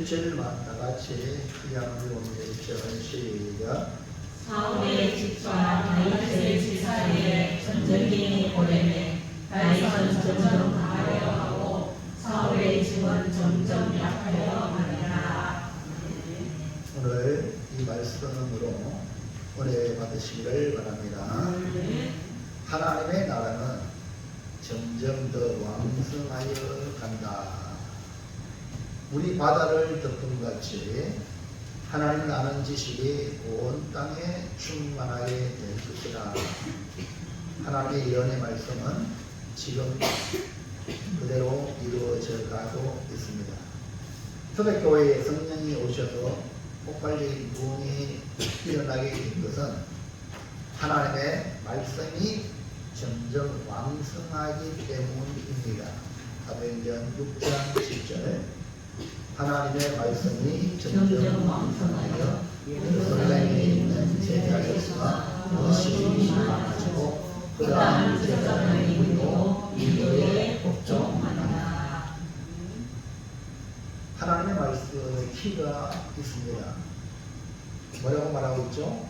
1절 다 같이 크게 한번 읽어보시죠. 시작. 사울의 집과 다윗의 집 사이에 전쟁이 오래매 다윗은 점점 강하여 하고 사울의 집은 점점 약하여 가니라. 오늘 이 말씀으로 은혜 받으시기를 바랍니다. 하나님의 나라는 점점 더 왕성하여 간다. 우리 바다를 덮음같이 하나님을 아는 지식이 온 땅에 충만하게 될 것이라. 하나님의 예언의 말씀은 지금 그대로 이루어져 가고 있습니다. 초대교회에 성령이 오셔서 폭발적인 부흥이 일어나게 된 것은 하나님의 말씀이 점점 왕성하기 때문입니다. 사도행전 6장 10절 하나님의 말씀이 점점 왕성하여 예루살렘에 있는 제자의 수가 무엇이 많아지고 그다음 제자들의 이름으로 이교에 복종하니라. 하나님의 말씀의 키가 있습니다. 뭐라고 말하고 있죠?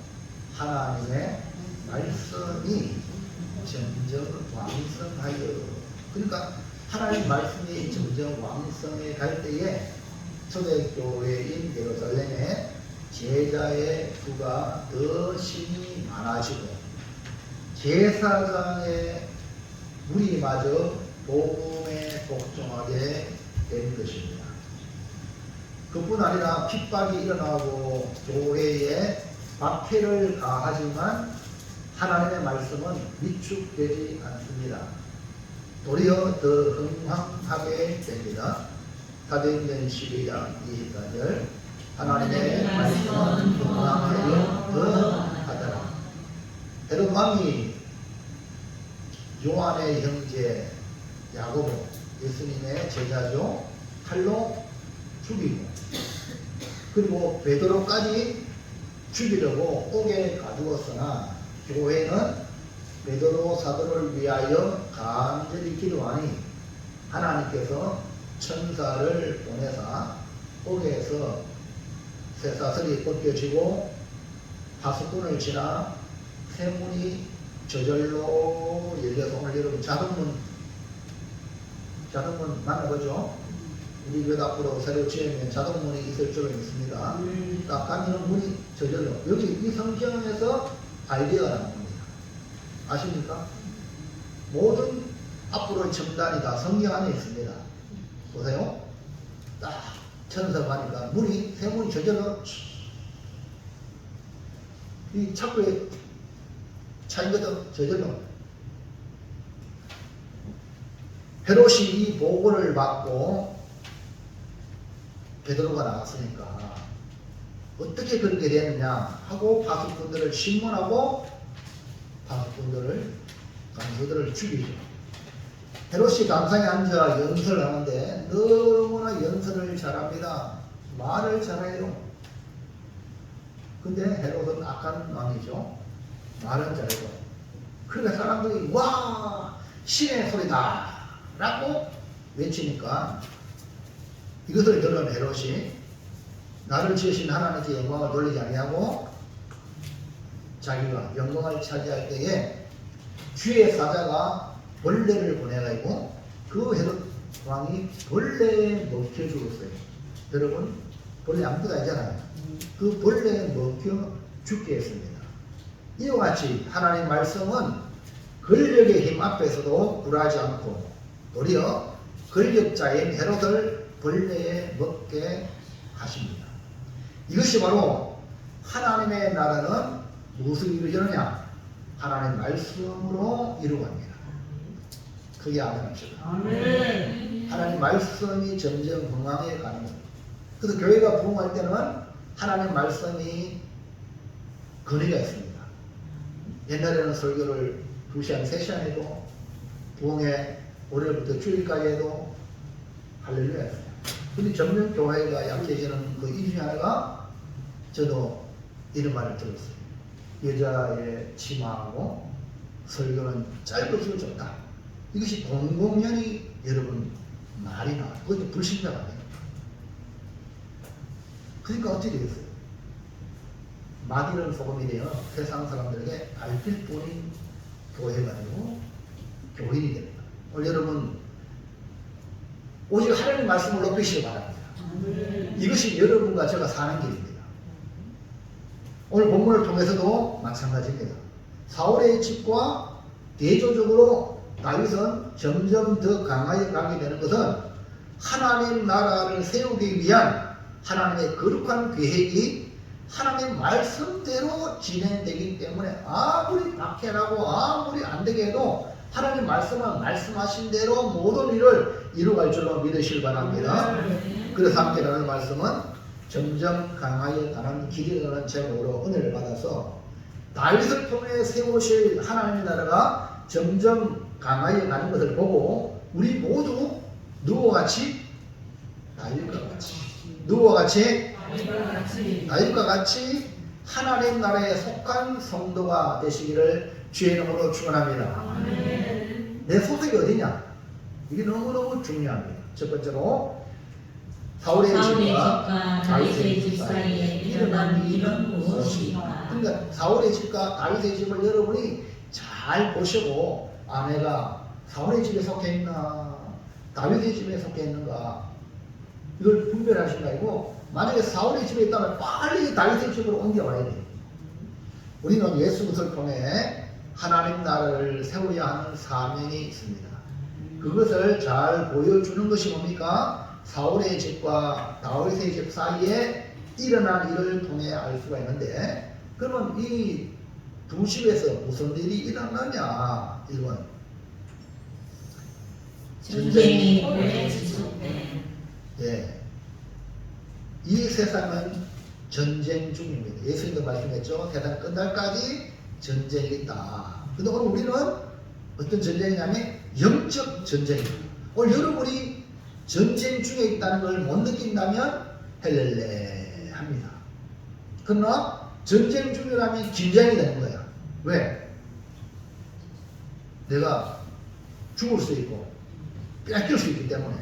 하나님의 말씀이 점점 왕성하여. 그러니까 하나님 말씀이 점점 왕성해 갈 때에 초대교회인 예루살렘에 제자의 수가 더 심히 많아지고 제사장의 무리마저 복음에 복종하게 된 것입니다. 그뿐 아니라 핍박이 일어나고 교회에 박해를 가하지만 하나님의 말씀은 위축되지 않습니다. 도리어 더 흥황하게 됩니다. 사도행전 12장 24절 하나님의 말씀은 흥황하여 더하더라. 헤롯 왕이 요한의 형제 야고보 예수님의 제자죠. 칼로 죽이고 그리고 베드로까지 죽이려고 옥에 가두었으나 교회는 베드로 사도를 위하여 간절히 기도하니 하나님께서 천사를 보내사 옥에서 쇠사슬이 벗겨지고 파수꾼을 지나 쇠문이 저절로 열려서 오늘 여러분 자동문 만나보죠. 우리 몇 앞으로 새로 지으면 자동문이 있을 줄은 믿습니다. 딱 가면 문이 저절로 여기 이 성경에서 아이디어가 나옵니다. 아십니까? 모든 앞으로의 첨단이 다 성경 안에 있습니다. 보세요. 딱 천사 가니까 문이 쇠문이 저절로 이 착고에 차이거든. 저절로 헤롯이 이 보고를 받고 베드로가 나왔으니까 어떻게 그렇게 되느냐 하고 파수꾼들을 신문하고 파수꾼들을 간수들을 죽이죠. 헤롯이 담상에 앉아 연설을 하는데 너무나 연설을 잘합니다. 말을 잘해요. 근데 헤롯은 악한 왕이죠. 말은 잘해요. 그러니까 사람들이 와 신의 소리다 라고 외치니까 이것을 들은 헤롯이 나를 지으신 하나님께 영광을 돌리지 아니하고 자기가 영광을 차지할 때에 주의 사자가 벌레를 보내가지고 그 헤롯 왕이 벌레에 먹혀 죽었어요. 여러분 벌레 아무것도 아니잖아요. 그 벌레에 먹혀 죽게 했습니다. 이와 같이 하나님 말씀은 권력의 힘 앞에서도 굴하지 않고 도리어 권력자인 헤롯을 벌레에 먹게 하십니다. 이것이 바로 하나님의 나라는 무엇을 이루느냐? 하나님 말씀으로 이루어갑니다. 크게 아멘합시다. 하나님 말씀이 점점 흥황해 가는 겁니다. 그래서 교회가 부흥할 때는 하나님 말씀이 거리가 있습니다. 옛날에는 설교를 2시간, 3시간 해도 부흥회 월요일부터 주일까지 해도 할렐루야 했어요. 근데 점점 교회가 약해지는 그 이유 중에 하나가 저도 이런 말을 들었어요. 여자의 치마하고 설교는 짧을수록 좋다. 이것이 공공연히 여러분 말이 나와요. 그것도 불신자가 돼요. 그러니까 어떻게 되겠어요? 마디는 소금이 되어 세상 사람들에게 알필 뿐인 교회가 아니고 교인이 됩니다. 오늘 여러분 오직 하나님 말씀을 높이시기 바랍니다. 이것이 여러분과 제가 사는 길입니다. 오늘 본문을 통해서도 마찬가지입니다. 사울의 집과 대조적으로 다윗은 점점 더 강하게 가게 되는 것은 하나님 나라를 세우기 위한 하나님의 거룩한 계획이 하나님 말씀대로 진행되기 때문에 아무리 박해라고 아무리 안 되게 해도 하나님 말씀은 말씀하신 대로 모든 일을 이루어갈 줄로 믿으시길 바랍니다. 그래서 함께 나눌 말씀은 점점 강하게 가는 길이라는 제목으로 은혜를 받아서 다윗을 통해 세우실 하나님의 나라가 점점 강하게 가는 것을 보고 우리 모두 누구와 같이? 다윗과 같이 다윗과 같이 하나님 나라에 속한 성도가 되시기를 주의 이름으로 축원합니다. 내 소속이 어디냐? 이게 너무너무 중요합니다. 첫 번째로 사울의 집과 다윗의 집 사이에 일어난 일은 무엇이니까? 그러니까 사울의 집과 다윗의 집을 여러분이 잘 보시고 아내가 사울의 집에 속해 있나 다윗의 집에 속해 있는가 이걸 분별하신 거 아니고 만약에 사울의 집에 있다면 빨리 다윗의 집으로 옮겨와야 돼요. 우리는 예수 그리스도를 통해 하나님 나라를 세우려 하는 사명이 있습니다. 그것을 잘 보여주는 것이 뭡니까? 사울의 집과 다윗의 집 사이에 일어난 일을 통해 알 수가 있는데 그러면 이 두 집에서 무슨 일이 일어나냐? 1번 전쟁이 오래 지속된 예. 이 세상은 전쟁 중입니다. 예수님도 말씀했죠. 세상 끝날까지 전쟁이 있다. 근데 오늘 우리는 어떤 전쟁이냐면 영적 전쟁입니다. 오늘 여러분이 전쟁 중에 있다는 걸 못 느낀다면 헬렐레 합니다. 그러나 전쟁 중이라면 긴장이 되는 거야. 왜? 내가 죽을 수 있고 뺏길 수 있기 때문에.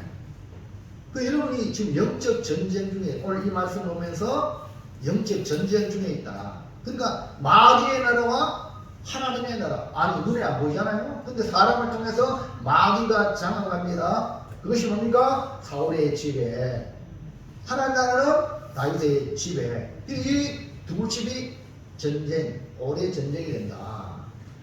그 여러분이 지금 영적 전쟁 중에 오늘 이 말씀을 보면서 영적 전쟁 중에 있다. 그러니까 마귀의 나라와 하나님의 나라. 아니 눈에 안 보이잖아요. 근데 사람을 통해서 마귀가 장악합니다. 그것이 뭡니까? 사울의 집에 하나님 나라는 다윗의 집에 이 두 집이 전쟁, 오래 전쟁이 된다.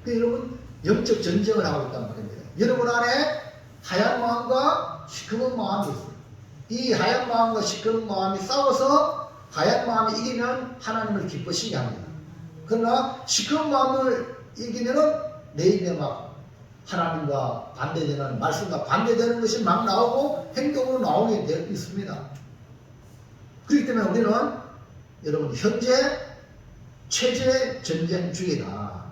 그 여러분 영적 전쟁을 하고 있단 말입니다. 여러분 안에 하얀 마음과 시커먼 마음이 있어요. 이 하얀 마음과 시커먼 마음이 싸워서 하얀 마음이 이기면 하나님을 기쁘시게 합니다. 그러나 시커먼 마음을 이기면은 내 입에 막 하나님과 반대되는 말씀과 반대되는 것이 막 나오고 행동으로 나오게 되어 있습니다. 그렇기 때문에 우리는 여러분 현재 체제 전쟁 중이다.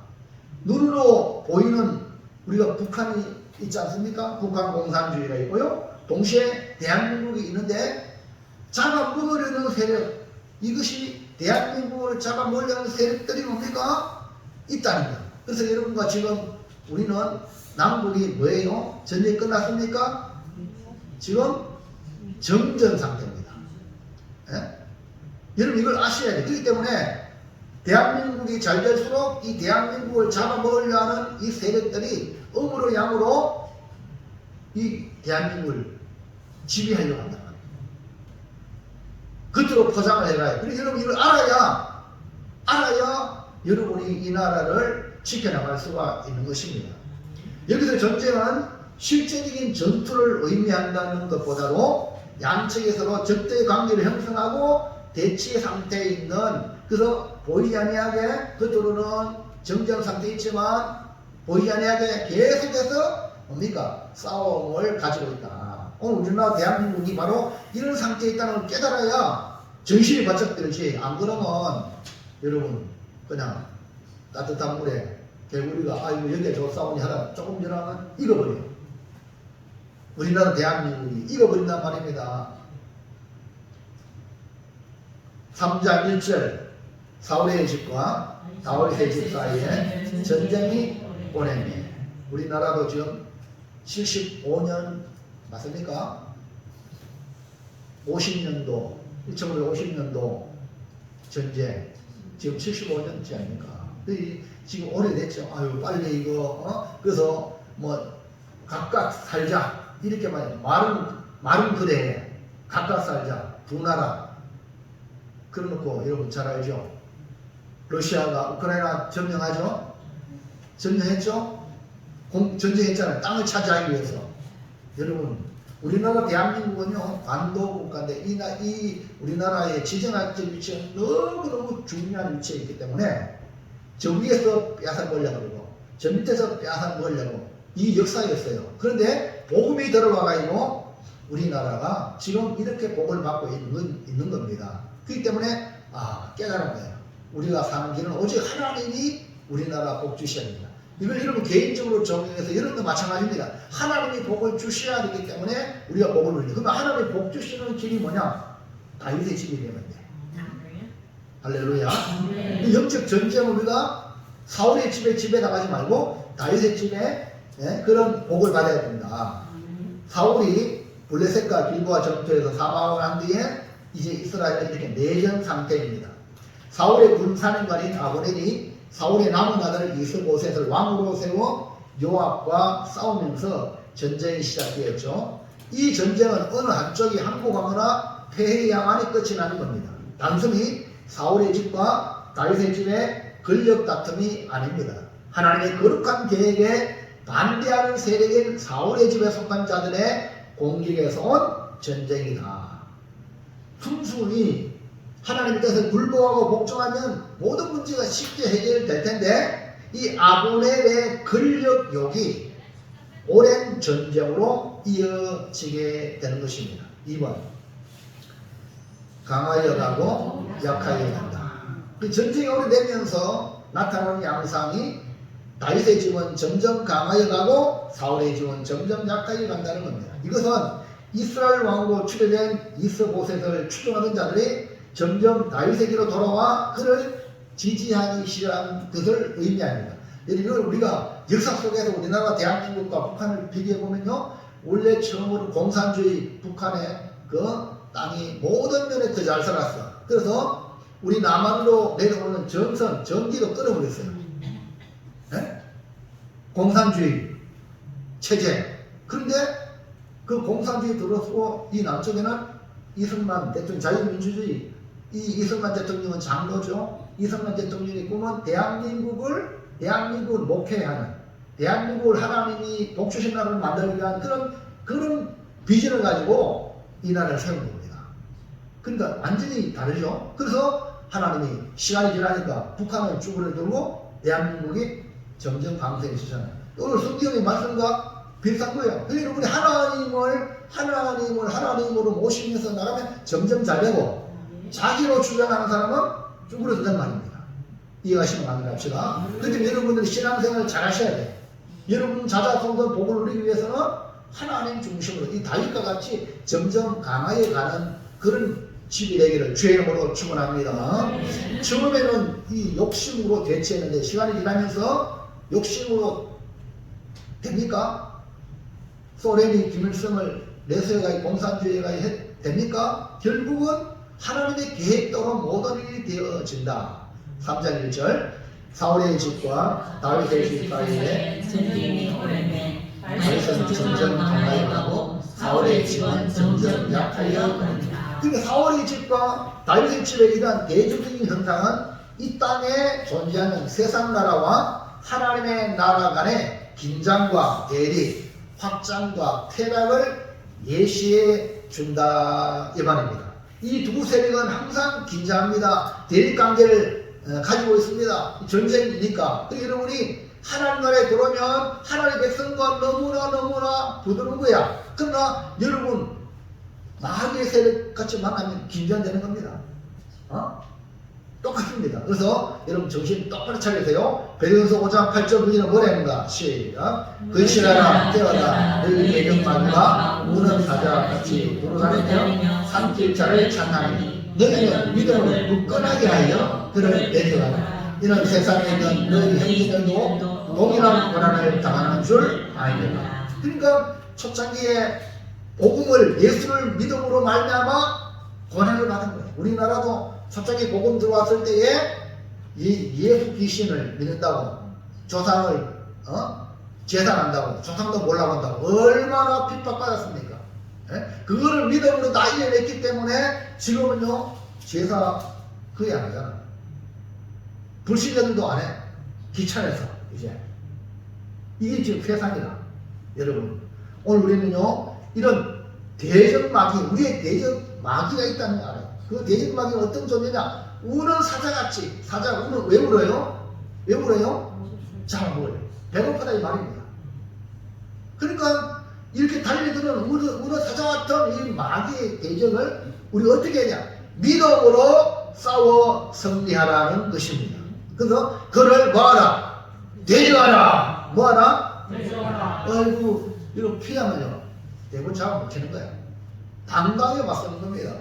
눈으로 보이는 우리가 북한이 있지 않습니까? 북한 공산주의가 있고요. 동시에 대한민국이 있는데 잡아먹으려는 세력, 이것이 대한민국을 잡아먹으려는 세력들이 뭡니까? 있다는 거예요. 그래서 여러분과 지금 우리는 남북이 뭐예요? 전쟁 끝났습니까? 지금 정전 상태입니다. 예? 여러분 이걸 아셔야 돼요. 그렇기 때문에 대한민국이 잘 될수록 이 대한민국을 잡아먹으려 하는 이 세력들이 음으로 양으로 이 대한민국을 지배하려고 한다. 겉으로 포장을 해가요. 그래서 여러분 이걸 알아야 여러분이 이 나라를 지켜나갈 수가 있는 것입니다. 여기서 전쟁은 실제적인 전투를 의미한다는 것보다도 양측에 서로 적대 관계를 형성하고 대치 상태에 있는, 그래서 보이지 아니하게 겉으로는 정전 상태에 있지만 보이지 아니하게 계속해서 뭡니까? 싸움을 가지고 있다. 오늘 우리나라 대한민국이 바로 이런 상태에 있다는 걸 깨달아야 정신이 바짝 들지. 안 그러면 여러분 그냥 따뜻한 물에 개구리가 아이고 여기에 저 싸우니 하다 조금 지나면 익어버려요. 우리나라 대한민국이 익어버린단 말입니다. 3장 1절 사울의 집과 다윗의 집 사이에 전쟁이 오래매. 우리나라도 지금 75년 맞습니까? 50년도 1950년도 전쟁 지금 75년째 아닙니까? 지금 오래됐죠. 아유 빨리 이거 그래서 뭐 각각 살자 이렇게 말은 그래 각각 살자 두 나라 그래놓고 여러분 잘 알죠? 러시아가 우크라이나 점령하죠? 점령했죠? 전쟁했잖아요. 땅을 차지하기 위해서. 여러분 우리나라 대한민국은요 반도 국가인데 이 우리나라의 지정학적 위치가 너무너무 중요한 위치에 있기 때문에 저 위에서 빼앗아 먹으려고 그러고 저 밑에서 빼앗아 먹으려고 이 역사였어요. 그런데 복음이 들어와가지고 우리나라가 지금 이렇게 복을 받고 있는 겁니다. 그렇기 때문에 깨달은 거예요. 우리가 사는 길은 오직 하나님이 우리나라 복 주셔야 됩니다. 이걸 여러분 개인적으로 적용해서 여러분도 마찬가지입니다. 하나님이 복을 주셔야 되기 때문에 우리가 복을 누립니다. 그러면 하나님이 복 주시는 길이 뭐냐? 다윗의 집이 되면 돼. 할렐루야. 이 영적 전쟁을 우리가 사울의 집에 나가지 말고 다윗의 집에 그런 복을 받아야 됩니다. 사울이 블레셋과 길보아 전투에서 사망을 한 뒤에 이제 이스라엘은 이렇게 내전 상태입니다. 사울의 군사령관인 아브넬이 사울의 남은 아들 이스보셋을 왕으로 세워 요압과 싸우면서 전쟁이 시작되었죠. 이 전쟁은 어느 한쪽이 항복하거나 패해야만이 끝이 나는 겁니다. 단순히 사울의 집과 다윗의 집의 권력 다툼이 아닙니다. 하나님의 거룩한 계획에 반대하는 세력인 사울의 집에 속한 자들의 공격에서 온 전쟁이다. 순순히 하나님의 뜻을 굴복하고 복종하면 모든 문제가 쉽게 해결될 텐데 이 아브넬의 권력욕이 오랜 전쟁으로 이어지게 되는 것입니다. 2번 강하여 가고 약하여 간다. 그 전쟁이 오래되면서 나타나는 양상이 다윗의 집은 점점 강하여 가고 사울의 집은 점점 약하여 간다는 겁니다. 이것은 이스라엘 왕으로 추대된 이스보셋을 추종하는 자들이 점점 다윗에게로 돌아와 그를 지지하기 시작한 것을 의미합니다. 여러분 우리가 역사 속에서 우리나라 대한민국과 북한을 비교해보면요 원래 처음으로 공산주의 북한의 그 땅이 모든 면에 더 잘 살았어. 그래서 우리 남한으로 내려오는 전기도 끊어버렸어요. 네? 공산주의 체제. 그런데 그 공산주의 들어서고 이 남쪽에는 이승만 대통령 자유민주주의 이 이승만 대통령은 장로죠. 이승만 대통령의 꿈은 대한민국을 목회하는 대한민국을 하나님이 복주신 나라를 만들기 위한 그런 비전을 가지고 이 나라를 세운 겁니다. 그러니까 완전히 다르죠. 그래서 하나님이 시간이 지나니까 북한을 쭈그려들고 대한민국이 점점 강세해지잖아요. 오늘 성경의 말씀과 비슷한 거예요. 그러니까 여러분이 하나님으로 모시면서 나가면 점점 잘 되고 자기로 주장하는 사람은 쭈그려든다는 말입니다. 이해하시면 만들합시다. 그런데 여러분들이 신앙생활을 잘 하셔야 돼요. 여러분 자자손손 복을 누리기 위해서는 하나님 중심으로 이 다윗과 같이 점점 강하게 가는 그런 집이 되기를 주의 이름으로 축원합니다. 처음에는 이 욕심으로 대체했는데 시간이 지나면서 욕심으로 됩니까? 소련이 김일성을 내세워가 공산주의가 됩니까? 결국은 하나님의 계획대로 모든 일이 되어진다. 3장 1절 사울의 집과 다윗의 집 사이에 전쟁이 오래매 다윗은 점점 강하여 가고 사울의 집은 점점 약하여 갑니다. 그러니까 사울의 집과 다윗의 집의 이러한 대조적인 현상은 이 땅에 존재하는 세상 나라와 하나님의 나라 간의 긴장과 대립, 확장과 퇴락을 예시해 준다 이 말입니다. 이 두 세력은 항상 긴장합니다. 대립관계를 가지고 있습니다. 전쟁이니까. 그리고 여러분이 하나님 나라에 들어오면 하나님의 백성과 너무나 부드러운 거야. 그러나 여러분 마귀의 세력 같이 만나면 긴장되는 겁니다. 똑같습니다. 그래서 여러분 정신 똑바로 차리세요. 베드로서 5장 8절 9절은 뭐라는가? 시작. 근신하라 깨어라 너희 예정마귀가 우는 사자와 같이 돌아다니며 산길자를 찬양하니 너희는 믿음으로 굳건하게 하여 그를 내려가라. 이는 세상에 있는 너희 형제들도 동일한 고난을 당하는 줄 알겠다. 그러니까 초창기에 복음을 예수를 믿음으로 말미암아 고난을 받은 거예요. 우리나라도 초창기 복음 들어왔을 때에 예수 귀신을 믿는다고 조상을 제사한다고 조상도 몰라고 한다고 얼마나 핍박받았습니까? 예? 그거를 믿음으로 다 이겨냈기 때문에 지금은요 제사 거의 안 하잖아. 불신자들도 안 해. 귀찮아서 이제 이게 지금 세상이다. 여러분 오늘 우리는요 이런 대적마귀, 우리의 대적마귀가 있다는 걸 알아요. 그 대적마귀는 어떤 존재냐? 우는 사자같이. 사자가 왜 울어요? 왜 울어요? 잘 먹어요. 배고프다 이 말입니다. 그러니까 이렇게 달려드는 우는 사자 같은 이 마귀의 대적을 우리 어떻게 하냐? 믿음으로 싸워 승리하라는 것입니다. 그래서 그를 뭐하라? 대적하라. 뭐하라? 대적하라. 아이고 이거 피하면요 대부분 잘 못 치는 거야. 당당하게 맞서는 겁니다.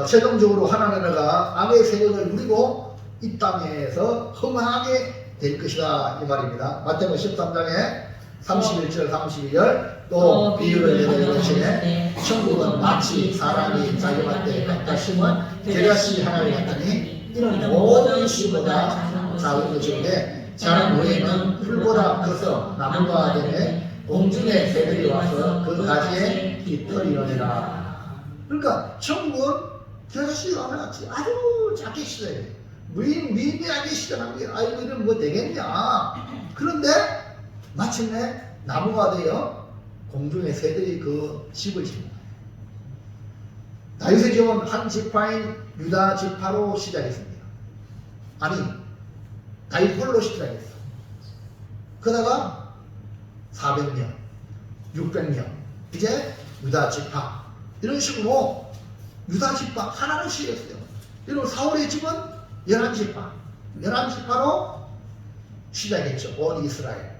최종적으로 하나님과 악의 세력을 누리고 이 땅에서 흥하게 될 것이다 이 말입니다. 마태복음 13장에 31절 32절 또 비유를 내려주시네 천국은 마치 사람이 자기 밭에 갖다 심은 겨자씨 하나를 갖더니 이는 모든 씨보다 작은 것인데 자란 후에는 풀보다 커서 나무가 되네 공중의 새들이 와서 그 가지에 깃털이려니라. 그러니까 천국은 겨자씨가 하나같이 아주 작게 시작해요. 미미하게 시작한 게 아이고 이러면 뭐 되겠냐. 그런데 마침내 나무가 되어 공중의 새들이 그 집을 짓는 거예요. 다윗의 집은 한 지파인 유다 지파로 시작했습니다. 아니 다윗 홀로 시작했어. 그러다가 400명 600명 이제 유다 지파 이런 식으로 유다 지파 하나를 시작했어요. 여러분 사울의 집은 11지파 11지파로 시작했죠. 온 이스라엘.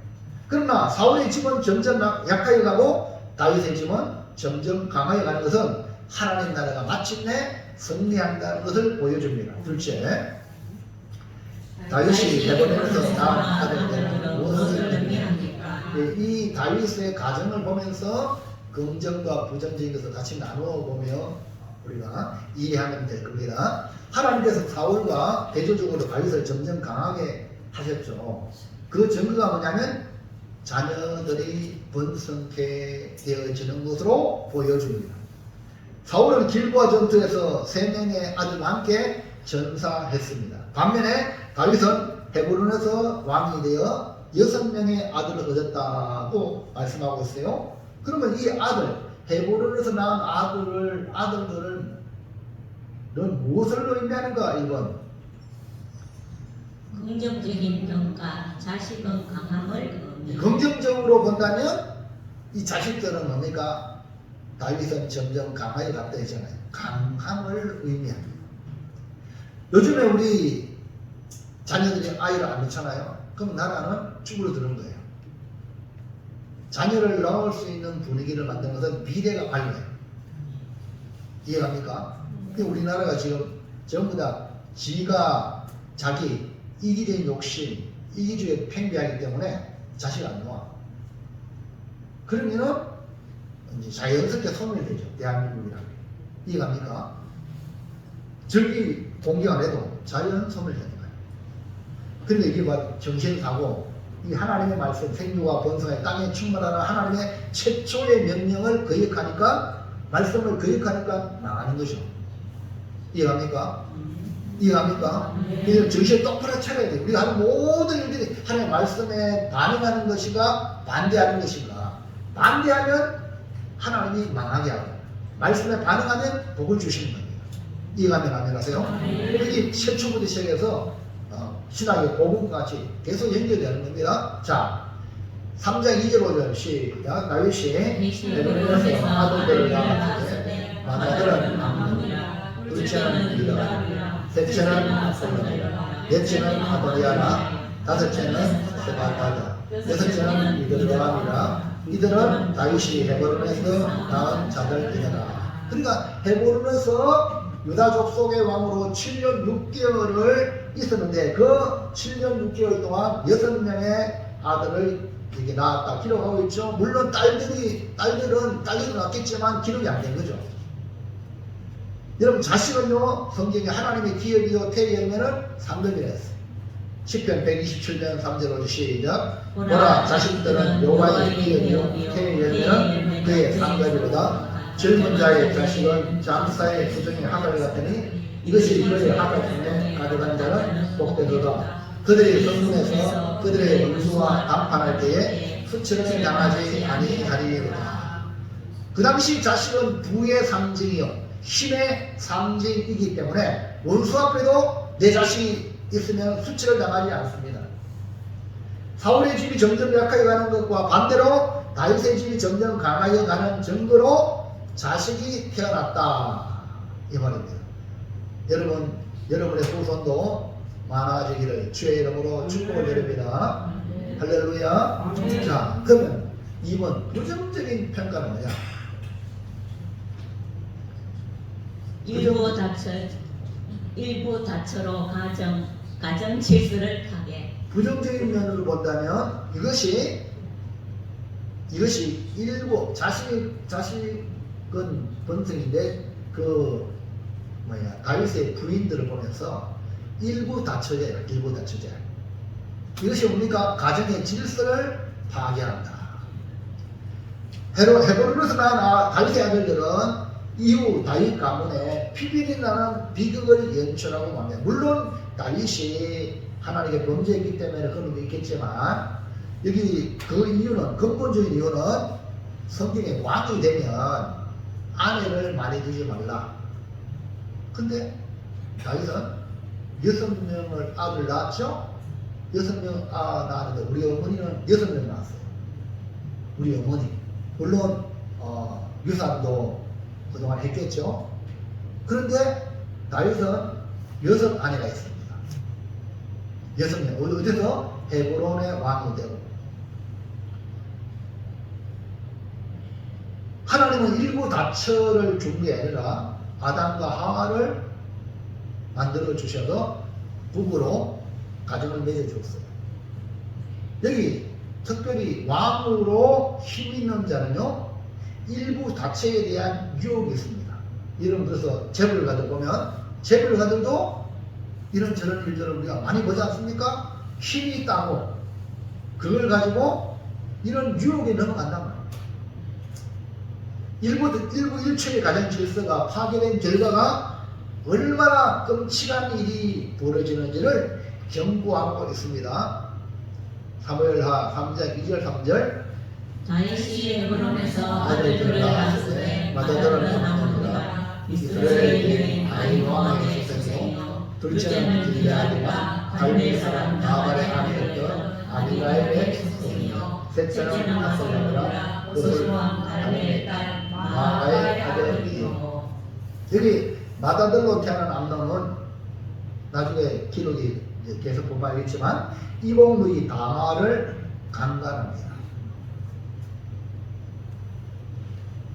그러나 사울의 집은 점점 약하게 가고 다윗의 집은 점점 강하게 가는 것은 하나님 나라가 마침내 승리한다는 것을 보여줍니다. 둘째, 다윗이 헤브론에서 낳은 아들들은 무엇을 했느냐. 이 다윗의 가정을 보면서 긍정과 부정적인 것을 같이 나누어 보며 우리가 이해하면 될 겁니다. 하나님께서 사울과 대조적으로 다윗을 점점 강하게 하셨죠. 그 증거가 뭐냐면 자녀들이 번성케 되어지는 것으로 보여줍니다. 사울은 길보아 전투에서 3명의 아들과 함께 전사했습니다. 반면에 다윗은 헤브론에서 왕이 되어 6명의 아들을 얻었다고 말씀하고 있어요. 그러면 이 아들, 헤브론에서 낳은 아들들은 무엇을 의미하는가? 1번 긍정적인 평가, 자식은 강함을 의미합니다. 긍정적으로 본다면 이 자식들은 뭡니까? 다윗은 점점 강하게 갔다 했잖아요. 강함을 의미합니다. 요즘에 우리 자녀들이 아이를 안 낳잖아요. 그럼 나라는 쭈그러드는 거예요. 자녀를 낳을 수 있는 분위기를 만드는 것은 미래가 밝아요. 이해갑니까? 우리나라가 지금 전부 다 지가 자기 이기적인 욕심, 이기주의에 팽배하기 때문에 자식 안 낳아. 그러면은 이제 자연스럽게 소멸되죠. 대한민국이라는 게. 이해갑니까? 절기 공개 안 해도 자연 소멸되는 거예요. 그런데 이게 뭐 정신사고, 이 하나님의 말씀, 생육과 번성의 땅에 충만하라 하나님의 최초의 명령을 거역하니까, 말씀을 거역하니까 나가는 거죠. 이해갑니까? 이해갑니까? 그래서 정신을 똑바로 차려야 돼요. 우리가 하는 모든 일들이 하나님의 말씀에 반응하는 것인가, 반대하는 것인가. 반대하면 하나님이 망하게 하고, 말씀에 반응하면 복을 주시는 겁니다. 이해가면 아멘 하세요? 이게 최초부터 시작해서 신학의 복음같이 계속 연결되는 겁니다. 자, 3장 2절 5절 시작. 다윗이 헤브론에서 아들들을 낳았는데 아들은 암논이라, 둘째는 유다, 셋째는 솔로몬, 넷째는 아도니아라, 다섯째는 세바다다, 여섯째는 이드람이라. 이들은 다윗이 헤브론에서 낳은 자들이더라. 그러니까 헤브론에서 유다 족속의 왕으로 7년 6개월을 있었는데 그 7년 6개월 동안 6명의 아들을 이렇게 낳았다 기록하고 있죠. 물론 딸들은 낳겠지만 기록이 안 된 거죠. 여러분 자식은요 성경에 하나님의 기업이요 태리하면은 상급이라 했어요. 시편 127편 3절 시작. 보라 자식들은 여호와의 기업이요 태리하면은 그의 상급이로다. 젊은 자의 자식은 장사의 수정의 하늘 같으니 이것이 그의 하늘 중에 가져간 자는 복되도다. 그들의 성문에서 그들의 원수와 담판할 때에 수치를 당하지 아니하리로다. 그 당시 자식은 부의 상징이요 힘의 상징이기 때문에 원수 앞에도 내 자식이 있으면 수치를 당하지 않습니다. 사울의 집이 점점 약하게 가는 것과 반대로 다윗의 집이 점점 강하게 가는 증거로 자식이 태어났다 이 말입니다. 여러분, 여러분의 후손도 많아지기를 주의 이름으로 축복을 드립니다. 할렐루야. 자, 그러면 2번 부정적인 평가는 뭐냐? 일부 다처로 가정 질서를 타게. 부정적인 면으로 본다면 이것이 일부 자식은 번성인데 다윗의 부인들을 보면서 일부 다처제예요. 일부 다처제. 이것이 뭡니까? 가정의 질서를 파괴한다. 헤브론에서 난 다윗의 아들들은 이후 다윗 가문에 피비린이 나는 비극을 연출하고 맙니다. 물론 다윗이 하나님께 범죄했기 때문에 그런 게 있겠지만 여기 그 이유는 근본적인 이유는 성경에 왕이 되면 아내를 많이 두지 말라. 근데 다윗은 6명을 아들 낳았죠? 6명 낳았는데 우리 어머니는 6명 낳았어요. 우리 어머니. 물론 유산도 그동안 했겠죠. 그런데 다윗은 6 아내가 있습니다. 6명. 어디서? 헤브론의 왕이 되고. 하나님은 일부 다처를 준 게 아니라 아담과 하와를 만들어 주셔서 부부로 가정을 맺어줬어요. 여기 특별히 왕으로 힘 있는 자는요 일부 다처에 대한 유혹이 있습니다. 여러분 그래서 재벌가들 보면 재벌가들도 이런저런 일들을 우리가 많이 보지 않습니까? 힘이 있다고 그걸 가지고 이런 유혹에 넘어간단 말이에요. 일부 일체의 가정 질서가 파괴된 결과가 얼마나 끔찍한 일이 벌어지는지를 경고하고 있습니다. 사무엘하 3장 2절 3절 다윗이 헤브론에서 아들들을 낳았으되 맏아들은 아므니가 이스라엘의 아히노아의 자손이요 둘째는 길르앗이라 갈멜 사람 나발의 아내였던 아비가일의 자손이요 셋째는 압살롬이라 그것을 갈멜의 딸 마아가의 아들이요. 여기 맏아들로 태어난 암논은 나중에 기록이 계속 보면 알겠지만 이복누이 다마를 강간합니다.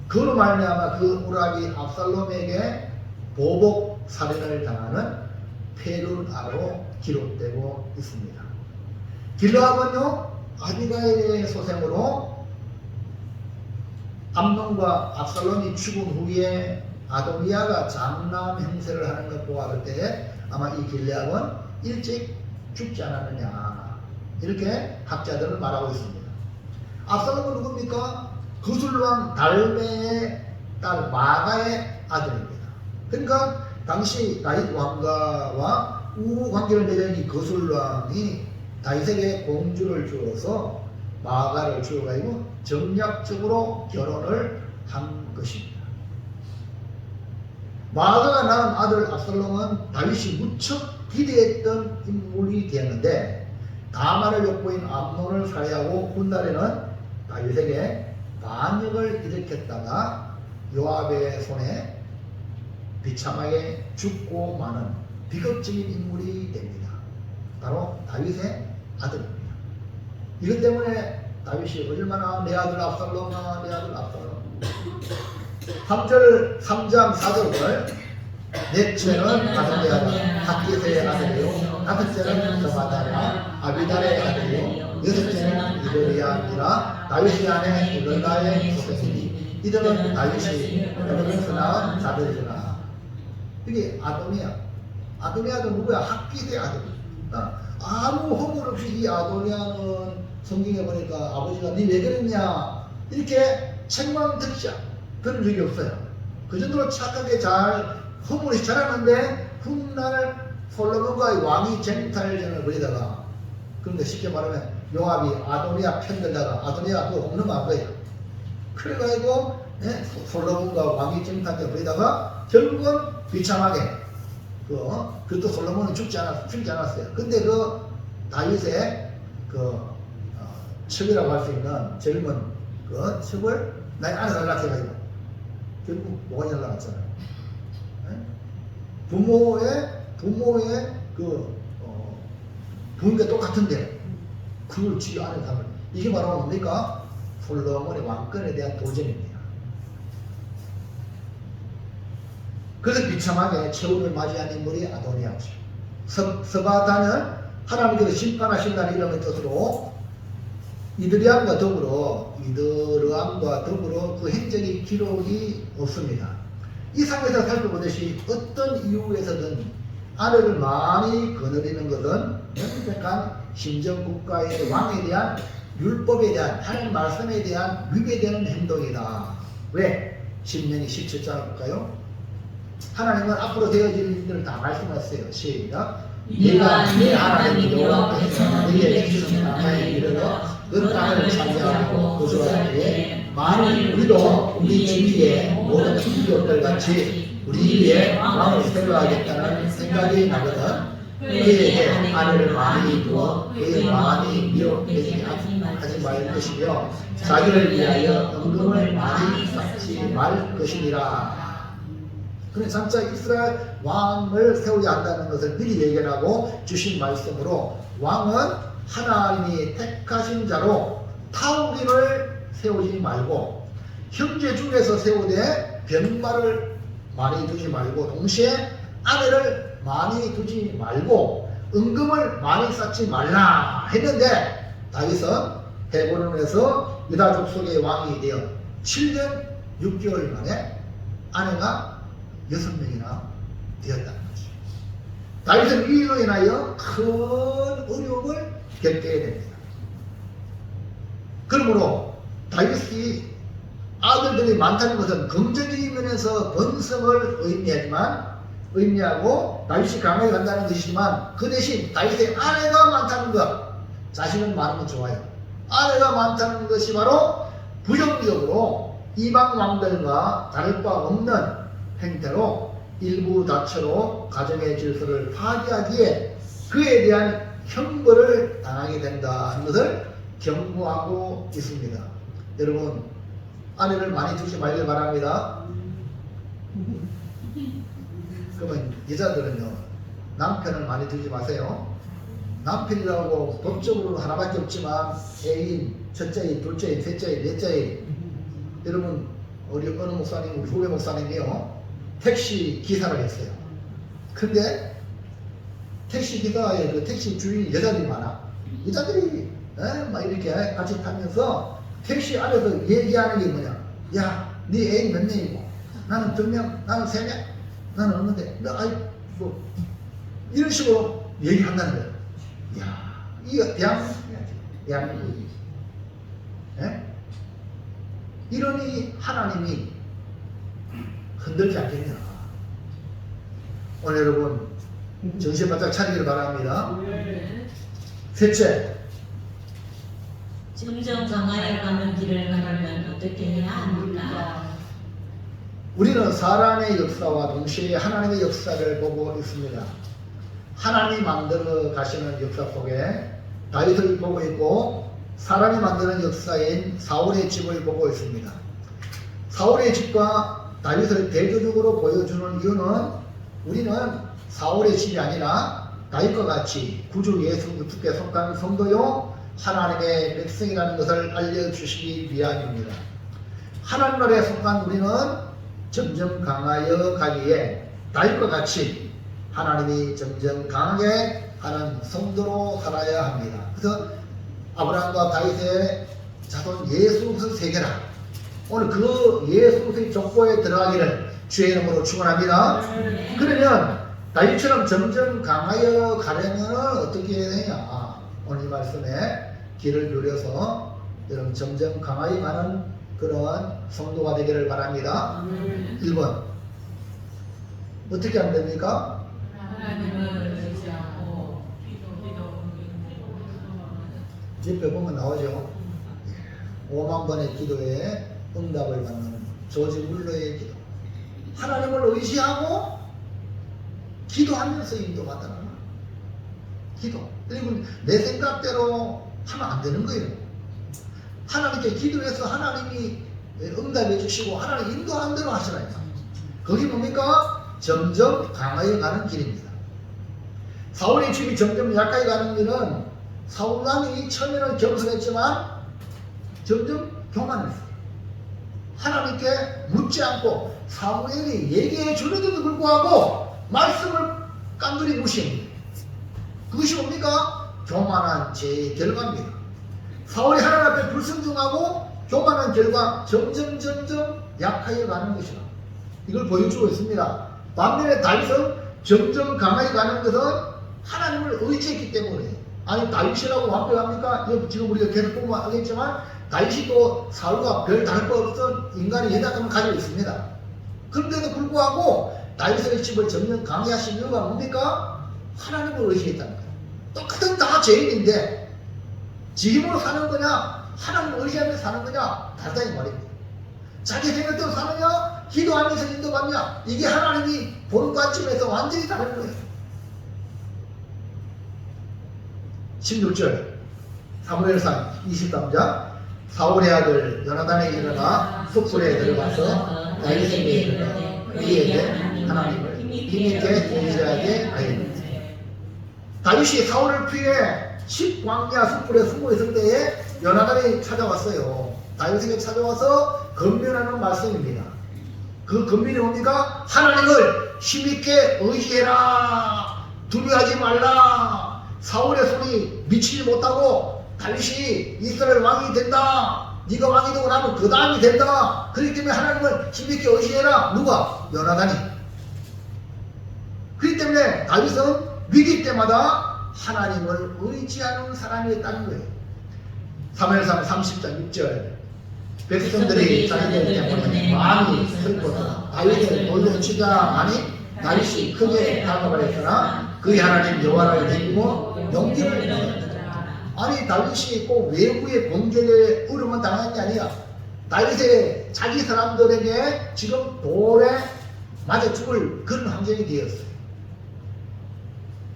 그로 말미암아 그 우락이 압살롬에게 보복 살인을 당하는 페루나로 기록되고 있습니다. 길르앗은요 아비가일의 소생으로 암논과 압살롬이 죽은 후에 아도니아가 장남 행세를 하는 것 보았을 때에 아마 이 길르앗은 일찍 죽지 않았느냐 이렇게 학자들은 말하고 있습니다. 압살롬은 누굽니까? 거술왕 달메의 딸 마가의 아들입니다. 그러니까 당시 다윗 왕가와 우호 관계를 맺은 이 거술왕이 다윗에게 공주를 주어서 마가를 주어가지고 정략적으로 결혼을 한 것입니다. 마가가 낳은 아들 압살롬은 다윗이 무척 기대했던 인물이 되었는데 다말을 엿보인 암논을 살해하고 훗날에는 다윗에게 반역을 일으켰다가 요압의 손에 비참하게 죽고 마는 비극적인 인물이 됩니다. 바로 다윗의 아들입니다. 이것 때문에 다윗이 얼마나 내 아들 압살롬아 내 아들 압살롬 3장 4절을 넷째는 아도니아다 핫기스의 아들이요 다섯째는 저바다라 아비달의 아들이요 여섯째는 이도리아니라 다윗의 아내 이글라의 소생이니 이들은 다윗이 에돔에서 낳은 자들이구나. 이게 아도니아. 아도니아도 누구야? 학기대 아들. 아무 허물 없이 이 아도니아는 성경에 보니까 아버지가 니 왜 그랬냐 이렇게 책망 듣자 그런 적이 없어요. 그 정도로 착하게 잘 허물이 자랐는데 훗날 솔로몬과의 왕위 쟁탈전을 벌이다가, 그런데 쉽게 말하면 요압이 아도니아 편들다가 아도니아가 그거 없는한 거예요. 그래가지고 솔로몬과 왕위 쟁탈전을 벌이다가 결국은 비참하게 그것도 솔로몬은 죽지 않았어요. 근데 그 다윗의 첩이라고 할 수 있는 젊은 그 첩을 나의 아내가 연락해가지고 결국 뭐가 연락왔잖아요. 부모의 부모가 똑같은데 그걸 지 아내가 하면 이게 바로 뭡니까? 솔로몬의 왕권에 대한 도전입니다. 그래서 비참하게 최후를 맞이한 인물이 아도니아죠. 스바다는 하나님께서 심판하신다는 이름의 뜻으로 이드리암과 더불어 그 행적의 기록이 없습니다. 이 상에서 살펴보듯이 어떤 이유에서든 아내를 많이 거느리는 것은 명백한 신정국가의 왕에 대한 율법에 대한 하나님 말씀에 대한 위배되는 행동이다. 왜? 신명기 17장을 볼까요? 하나님은 앞으로 되어질 일들을 다 말씀하세요. 시작. 네가 네 하나님 여호와께서 네게 주시는 땅에 이르러 그 땅을 차지하고 거주하기에 만일 우리도 우리 주위의 모든 민족들 같이 우리 위에 왕을 세워야겠다는 생각이 나거든 그에게 아내를 많이 두어 그의 많이 미혹되게 하지 말 것이며 자기를 위하여 은금을 많이 쌓지 말 것이니라. 그래 장차 이스라엘 왕을 세워야 한다는 것을 미리 예견하고 주신 말씀으로 왕은 하나님이 택하신 자로 타우림을 세우지 말고 형제 중에서 세우되 병마를 많이 두지 말고 동시에 아내를 많이 두지 말고 은금을 많이 쌓지 말라 했는데 다윗은 헤브론에서 유다 족속의 왕이 되어 7년 6개월 만에 아내가 6명이나 되었다는 거죠. 다윗은 이 일로 인하여 큰 어려움을 겪게 됩니다. 그러므로 다윗이 아들들이 많다는 것은 긍정적인 면에서 번성을 의미하고 다윗이 강하게 간다는 것이지만 그 대신 다윗의 아내가 많다는 것, 자식은 많은 건 좋아요. 아내가 많다는 것이 바로 부정적으로 이방 왕들과 다를 바 없는 행태로 일부 다처로 가정의 질서를 파괴하기에 그에 대한 형벌을 당하게 된다는 것을 경고하고 있습니다. 여러분 아내를 많이 두지 말길 바랍니다. 그러면 여자들은요 남편을 많이 두지 마세요. 남편이라고 법적으로 하나밖에 없지만 애인, 첫째인, 둘째인, 셋째인, 넷째인. 여러분 우리 어느 목사님, 우리 후배 목사님이요 택시 기사를 했어요. 근데 택시 기사에 그 택시 주인 여자들이 많아. 여자들이 막 이렇게 같이 타면서 택시 안에서 얘기하는 게 뭐냐? 야, 네 애인 몇 명이고? 나는 2명, 나는 3명, 나는 없는데, 너 아이 뭐 이런 식으로 얘기한다는 거예요. 야, 이거 대한민국이. 이러니 하나님이 흔들지 않겠냐. 오늘 여러분 정신 바짝 차리기를 바랍니다. 셋째, 점점 강하여 가는 길을 가려면 어떻게 해야 합니까? 우리는 사람의 역사와 동시에 하나님의 역사를 보고 있습니다. 하나님이 만들어 가시는 역사 속에 다윗을 보고 있고 사람이 만드는 역사인 사울의 집을 보고 있습니다. 사울의 집과 다윗을 대조적으로 보여주는 이유는 우리는 사울의 집이 아니라 다윗과 같이 구주 예수 그리스도께 속한 성도요 하나님의 백성이라는 것을 알려주시기 위함입니다. 하나님 나라에 속한 우리는 점점 강하여 가기에 다윗과 같이 하나님이 점점 강하게 하는 성도로 살아야 합니다. 그래서 아브라함과 다윗의 자손 예수의 세계라. 오늘 그 예수의 족보에 들어가기를 주의 이름으로 축원합니다. 그러면 다윗처럼 점점 강하여 가려면 어떻게 해야 되냐? 오늘 이 말씀에 길을 누려서 여러분 점점 강하여 가는 그런 성도가 되기를 바랍니다. 1번 어떻게 하면 됩니까? 옆에 보면 나오죠. 5만 번의 기도에 응답을 받는 조지 물러의 기도. 하나님을 의지하고 기도하면서 인도받아라. 기도. 그리고 내 생각대로 하면 안 되는 거예요. 하나님께 기도해서 하나님이 응답해 주시고 하나님 인도하는 대로 하시라니까. 그게 뭡니까? 점점 강하여 가는 길입니다. 사울의 집이 점점 약하게 가는 길은 사울왕이 처음에는 겸손했지만 점점 교만했어요. 하나님께 묻지 않고 사무엘이 얘기해 주는데도 불구하고 말씀을 깐돌이 무시합니다. 그것이 뭡니까? 교만한 죄의 결과입니다. 사울이 하나님 앞에 불순종하고 교만한 결과 점점 약하여 가는 것이다. 이걸 보여주고 있습니다. 반면에 다윗은 점점 강하게 가는 것은 하나님을 의지했기 때문에. 아니 다윗이라고 완벽합니까? 지금 우리가 계속 보면 알겠지만 다윗이 또 사울과 별 다를 거 없던 인간의 연약함을 가지고 있습니다. 그런데도 불구하고 다윗의 집을 점점 강하게 하신 이유가 뭡니까? 하나님을 의지했다는 거예요. 똑같은 다 죄인인데 지 힘으로 사는 거냐 하나님을 의지하면서 사는 거냐 다르다 이 말입니다. 자기 생각대로 사느냐 기도하면서 인도받냐 이게 하나님이 보는 관점에서 완전히 다른 거예요. 16절 사무엘상 23장 사울의 아들 요나단이 일어나 숯불에 들어가서 다윗에게 이르러 그에게 하나님을 힘있게 의지하게 하였다. 다윗이 사울을 피해 10광야 숯불에 숨어 있을 때에 요나단이 찾아왔어요. 다윗에게 찾아와서 권면하는 말씀입니다. 그 권면이 뭡니까? 하나님을 힘있게 의지해라. 두려워하지 말라. 사울의 손이 미치지 못하고 다윗이 이스라엘 왕이 된다. 네가 왕이 되고 나면 그 다음이 된다. 그렇기 때문에 하나님을 힘있게 의지해라. 누가? 요나단이. 그렇기 때문에 다윗은 위기 때마다 하나님을 의지하는 사람이었다는 거예요. 사무엘상 30장 6절 백성들이 자기들 때문에 마음이 슬퍼서 다윗을 돌려치자하니 다윗이 크게 다가가렸으나 그의 하나님 여호와를 믿고 용기를 내었다. 아니 다윗이 꼭 외부의 공격에 으르면 당한 게 아니야. 다윗의 자기 사람들에게 지금 돌에 맞아 죽을 그런 환경이 되었어요.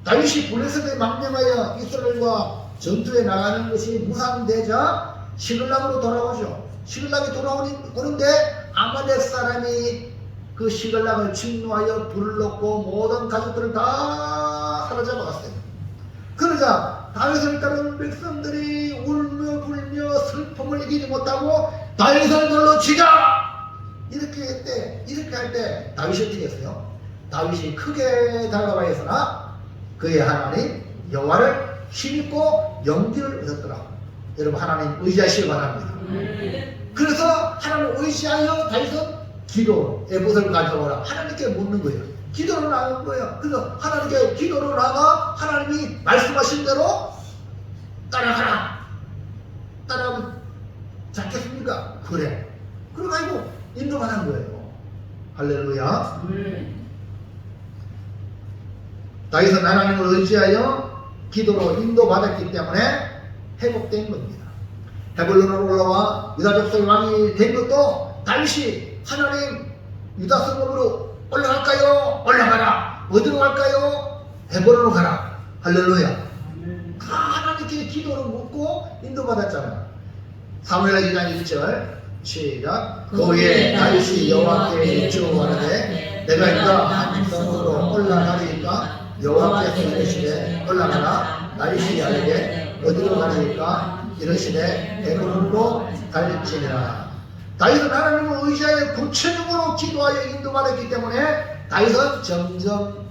다윗이 블레셋에 망명하여 이스라엘과 전투에 나가는 것이 무산되자 시글락으로 돌아오죠. 시글락이 돌아오는데 아말렉 사람이 그 시글락을 침노하여 불을 넣고 모든 가족들을 다 사로잡아갔어요. 그러자 다윗을 따르는 백성들이 울며 불며 슬픔을 이기지 못하고 다윗을 돌로 치자! 이렇게 했대. 이렇게 할 때 다윗이 어떻게 했어요? 다윗이 크게 다가가였으나 그의 하나님 여호와를 힘입고 용기를 얻었더라. 여러분 하나님 의지하시기 바랍니다. 그래서 하나님을 의지하여 다윗은 기도 에봇을 가져오라. 하나님께 묻는 거예요. 기도로 나간 거예요. 그래서 하나님께 기도로 나가 하나님이 말씀하신 대로 따라가라. 따라하면 잡겠습니까? 그래. 그래가지고 인도받은 거예요. 할렐루야. 다윗은 하나님을 의지하여 기도로 인도받았기 때문에 회복된 겁니다. 헤블론으로 올라와 유다 족속의 왕이 된 것도 다윗이 하나님 유다 성읍으로 올라갈까요? 올라가라. 어디로 갈까요? 헤블론으로 가라. 할렐루야. 다 하나님께 기도를 묻고 인도받았잖아요. 사무엘하 2장 1절 시작. 그 후에 다윗이 여호와께 여쭈어가는데 내가 유다 한 성으로 올라가리까 여호와께서 이르시되 올라가라. 다윗이 아에게 어디로 가리까 이르시되 헤브론으로 갈지니라. 다윗은 하나님을 의지하여 구체적으로 기도하여 인도받았기 때문에 다윗은 점점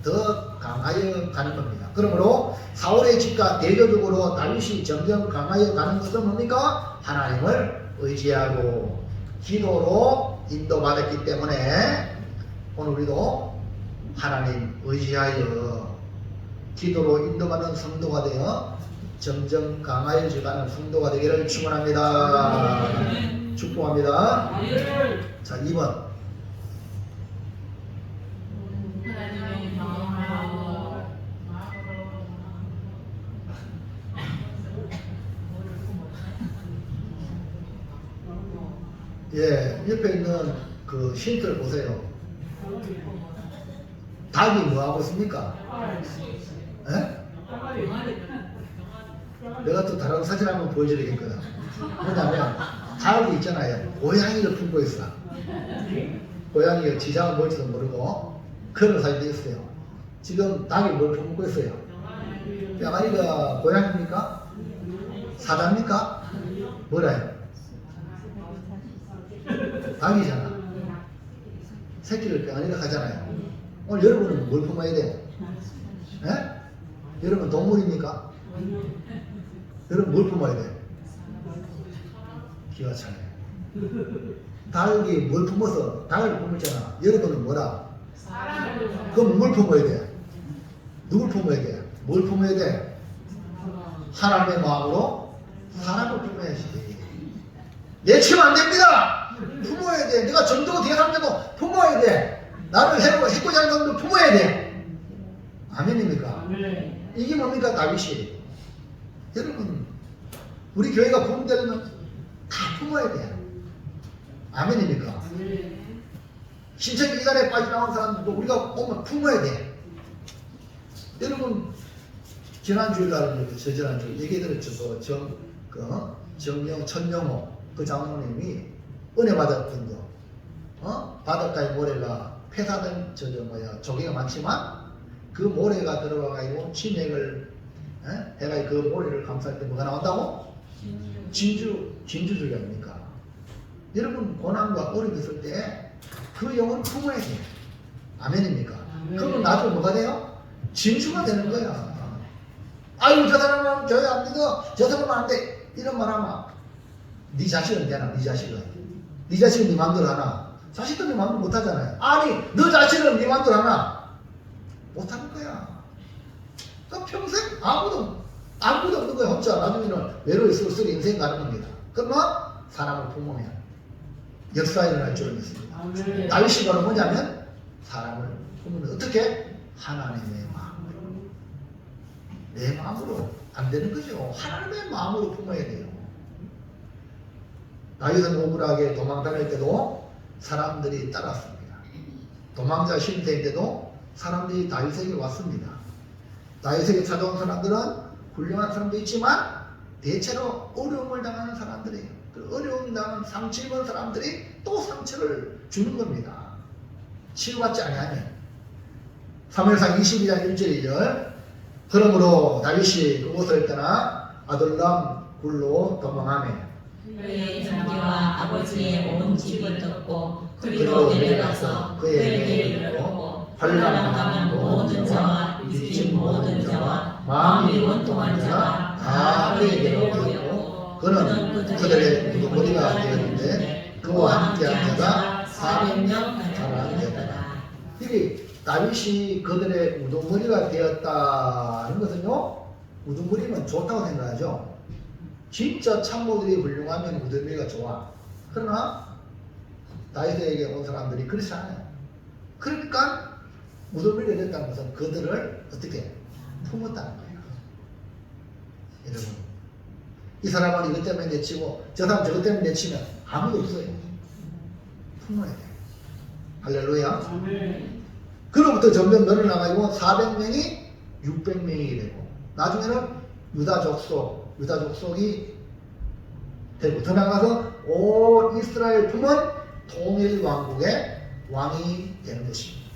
더 강하여 가는 겁니다. 그러므로 사울의 집과 대조적으로 다윗이 점점 강하여 가는 것은 뭡니까? 하나님을 의지하고 기도로 인도받았기 때문에 오늘 우리도 하나님 의지하여 기도로 인도받는 성도가 되어 점점 강하여져가는 성도가 되기를 축원합니다. 축복합니다. 자, 2번. 예, 옆에 있는 그 힌트를 보세요. 닭이 뭐 하고 있습니까? 예? 내가 또 다른 사진 한번 보여드리겠거든. 뭐냐면 닭이 있잖아요. 고양이를 품고 있어. 고양이가 지장은 뭘지도 모르고 그런 사진이 있어요. 지금 닭이 뭘 품고 있어요? 병아리가 고양이입니까? 사자입니까? 뭐라요? 닭이잖아. 새끼를 병아리가 하잖아요. 오늘 여러분은 뭘 품어야 돼요? 예? 여러분 동물입니까? 여러분 뭘 품어야 돼요? 기가 차네. 닭이 뭘 품어서 닭을 품었잖아. 여러분은 뭐라? 그럼 뭘 품어야 돼? 누굴 품어야 돼? 뭘 품어야 돼? 하나님의 마음으로 사람을 품어야지. 내치면 안 됩니다. 품어야 돼. 내가 전도고 대상자도 품어야 돼. 나를 해고자 하는 사람도 품어야 돼. 아멘입니까? 이게 뭡니까? 다윗이. 여러분, 우리 교회가 부흥되려면 다 품어야 돼. 아멘입니까? 신체적 이단에 빠져나온 사람들도 우리가 보면 품어야 돼. 여러분, 지난주에 저지난주 얘기 들었죠. 정영, 천영호 그 장로님이 은혜 받았던 거. 바닷가의 모래가 폐사된 조개가 많지만 그 모래가 들어가가지고 진액을 해가 그 모래를 감쌀 때 뭐가 나온다고? 진주조개 아닙니까? 여러분 고난과 어려움이 있을 때 그 영을 품어야 돼요. 아멘입니까? 그러면 나중에 뭐가 돼요? 진주가 되는 거야. 아유 저 사람은 저희 안 믿어. 저 사람은 안 돼. 이런 말 하면 네 자식은 되나? 네 자식은 네 마음대로 하나? 자식도 네 마음대로 못하잖아요. 아니 너 자식은 네 마음대로 하나? 못하는 거야. 그러니까 평생 아무도 없는 거야. 혼자 나중에는 외로이 쓸쓸히 인생 가는 겁니다. 그러나 사람을 품으면 역사가 일어날 줄을 믿습니다. 다윗이 바로 뭐냐면 사람을 품으면 어떻게? 하나님의 마음으로. 내 마음으로 안 되는 거죠. 하나님의 마음으로 품어야 돼요. 다윗은 억울하게 도망 다닐 때도 사람들이 따랐습니다. 도망자 신세인데도 사람들이 다윗에게 왔습니다. 다윗에게 찾아온 사람들은 훌륭한 사람도 있지만 대체로 어려움을 당하는 사람들이에요. 그 어려움 당하는 상처 입은 사람들이 또 상처를 주는 겁니다. 치유받지 아니하면. 3회상 22장 1절 2절 그러므로 다윗이 그곳을 떠나 아둘람 굴로 도망하며 그의 장기와 아버지의 온 집을 덮고 그리로 내려가서 그에게 이르렀고 환난당한 모든 자와 미친 모든 자와 마음이 원통한 자가 다 그에게로 모였고 그는 그들의 우두머리가 되었는데 그와 함께한 자가 400명 되었다. 이게 다윗이 그들의 우두머리가 되었다는 것은요, 우두머리면 좋다고 생각하죠. 진짜 참모들이 훌륭하면 우두머리가 좋아. 그러나 다윗에게 온 사람들이 그렇지 않아요. 그러니까 우두머리가 됐다는 것은 그들을 어떻게 품었다는 거예요. 여러분, 이 사람은 이것 때문에 내치고 저 사람 저것 때문에 내치면 아무도 없어요. 품어야 돼요. 할렐루야. 그로부터 점점 늘어나가지고 400명이 600명이 되고 나중에는 유다 족속이 되고 더 나가서 온 이스라엘 품은 통일 왕국의 왕이 되는 것입니다.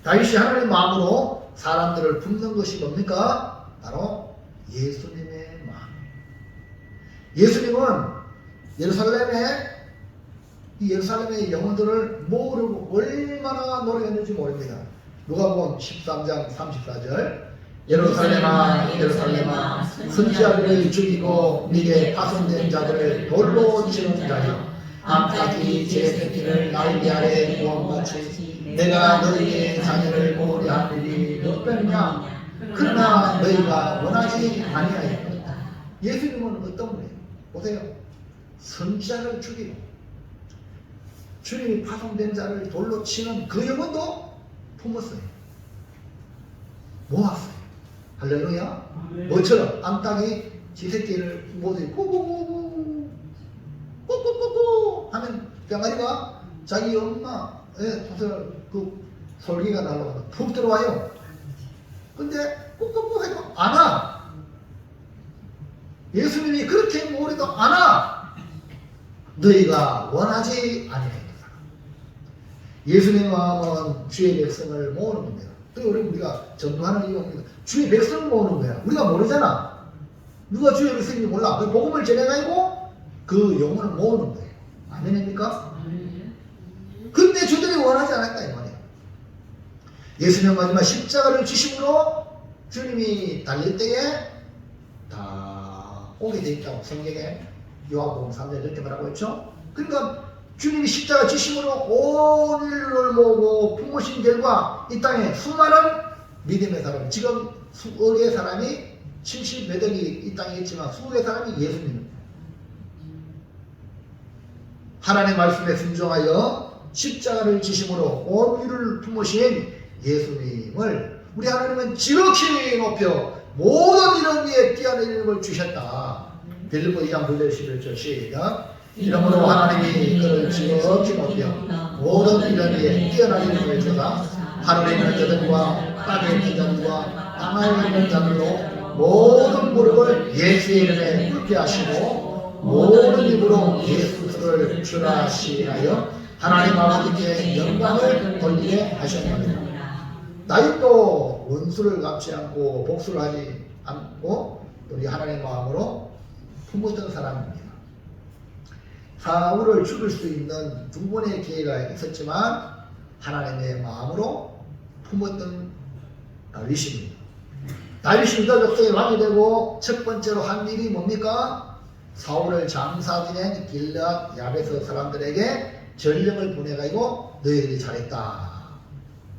다윗이 하나님의 마음으로 사람들을 품는 것이 뭡니까? 바로 예수님의 마음. 예수님은 예루살렘의 영혼들을 모으려고 얼마나 노력했는지 모릅니다. 누가복음 13장 34절 예루살렘아 예루살렘아 선지자들을 죽이고 네게 파손된 자들을 돌로 치는 자여 암탉이 제 새끼를 날개 아래 모음같이 내가 너희의 자녀를 모으려 하느니 몇 번이냐 그러나 너희가 원하지 아니하였다. 예수님은 어떤 분이에요? 보세요. 선지자를 죽이고 주님이 파송된 자를 돌로 치는 그 영혼도 품었어요. 모았어요. 할렐루야. 뭐처럼 암탉이 지 새끼를 모두 꾸꾸꾸꾸 꾸꾸꾸꾸 하면 병아리가 자기 엄마의 그 솔기가 날라가서 푹 들어와요. 근데 꾸꾸꾸 해도 안 와. 예수님이 그렇게 모으려도 안 와. 너희가 원하지 아니하였다. 예수님의 마음은 주의 백성을 모으는 겁니다. 또 우리가 전도하는 이유가 주의 백성을 모으는 거야. 우리가 모르잖아. 누가 주의 백성인지 몰라. 그 복음을 전해가지고 그 영혼을 모으는 거예요. 아멘입니까? 근데 저들이 원하지 않았다 이 말이에요. 예수님 마지막 십자가를 지심으로 주님이 달릴 때에 다 오게 돼 있다고 성경에 요한복음 3장 이렇게 말하고 있죠. 그러니까 주님이 십자가 지심으로 온 인류를 모으고 품으신 결과 이 땅에 수많은 믿음의 사람, 지금 수억의 사람이 70몇 억이 이 땅에 있지만 수억의 사람이 예수님입니다. 하나님의 말씀에 순종하여 십자가를 지심으로 온 인류를 품으신 예수님을 우리 하나님은 지극히 높여 모든 이름 위에 뛰어난 이름을 주셨다. 빌립보 2장 9절 11절 시작. 이러므로 하나님이 그를 지극히 높여 모든 이름 위에 뛰어난 이름을 주사 하늘에 있는 자들과 땅에 있는 자들과 땅에 있는 자들로 모든 무릎을 예수의 이름에 꿇게 하시고 모든 입으로 예수 그리스도를 주라 하시하여 하나님 아버지께 영광을 돌리게 하셨느니라. 다윗도 원수를 갚지 않고 복수를 하지 않고 우리 하나님의 마음으로 품었던 사람입니다. 사울을 죽일 수 있는 두 번의 기회가 있었지만 하나님의 마음으로 품었던 다윗입니다. 다윗이 유다 족속의 왕이 되고 첫 번째로 한 일이 뭡니까? 사울을 장사 지낸 길앗 야베스 사람들에게 전령을 보내가지고 너희들이 잘했다.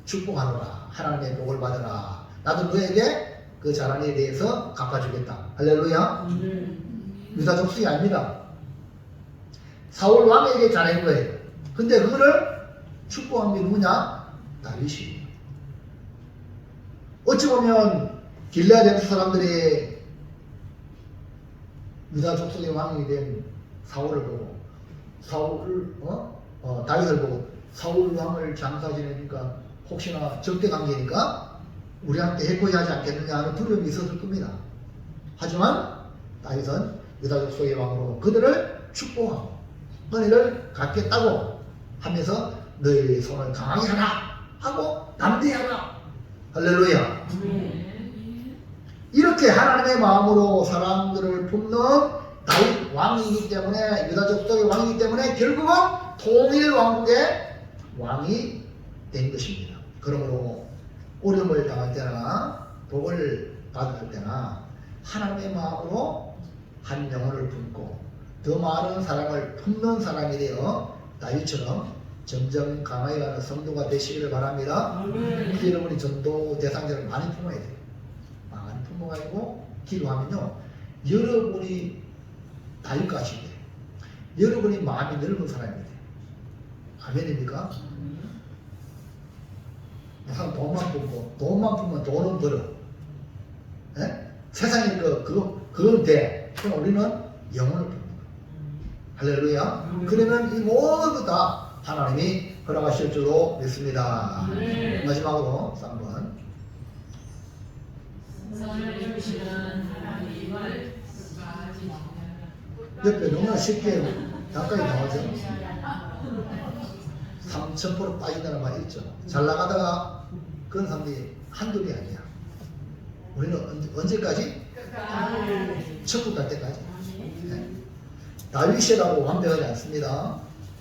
축복하노라. 하나님의 복을 받으라. 나도 너에게 그 잘한 일에 대해서 갚아주겠다. 할렐루야. 유다 족속이 아닙니다. 사울 왕에게 잘한 거예요. 근데 그거를 축복한 게 누구냐? 다윗이. 어찌 보면 길앗 야베스 사람들이 유다 족속의 왕이 된 사울을 보고 다윗을 보고 사울 왕을 장사 지내니까 혹시나 적대 관계니까 우리한테 해코지하지 않겠느냐 하는 두려움이 있었을 겁니다. 하지만 다윗은 유다 족속의 왕으로 그들을 축복하고 은혜를 갖겠다고 하면서 너희 손을 강하게 하라 하고 담대하라. 할렐루야. 이렇게 하나님의 마음으로 사람들을 품는 다윗 왕이기 때문에 유다 족속의 왕이기 때문에 결국은 통일 왕국의 왕이 된 것입니다. 그러므로 어려움을 당할 때나 복을 받을 때나 하나님의 마음으로 한 영혼을 품고 더 많은 사랑을 품는 사람이 되어 다윗처럼 점점 강하여가는 성도가 되시기를 바랍니다. 여러분이 전도 대상자를 많이 품어야 돼요. 많이 품어가지고 기도하면요 여러분이 다윗같이 돼요. 여러분이 마음이 넓은 사람이 돼요. 아멘입니까? 항상 돈만 품고 돈만 품으면 돈은 벌어. 에? 세상에 그건 돼. 그럼 우리는 영혼을 품는 거야. 할렐루야. 그러면 이 모두 다 하나님이 허락하실 줄로 믿습니다. 마지막으로 3번. 옆에 너무나 쉽게 가까이 나오죠. 3000% 빠진다는 말이 있죠. 잘 나가다가 그런 사람들이 한둘이 아니야. 우리는 언제까지? 천국 갈 때까지. 네. 다윗이라고 완벽하지 않습니다.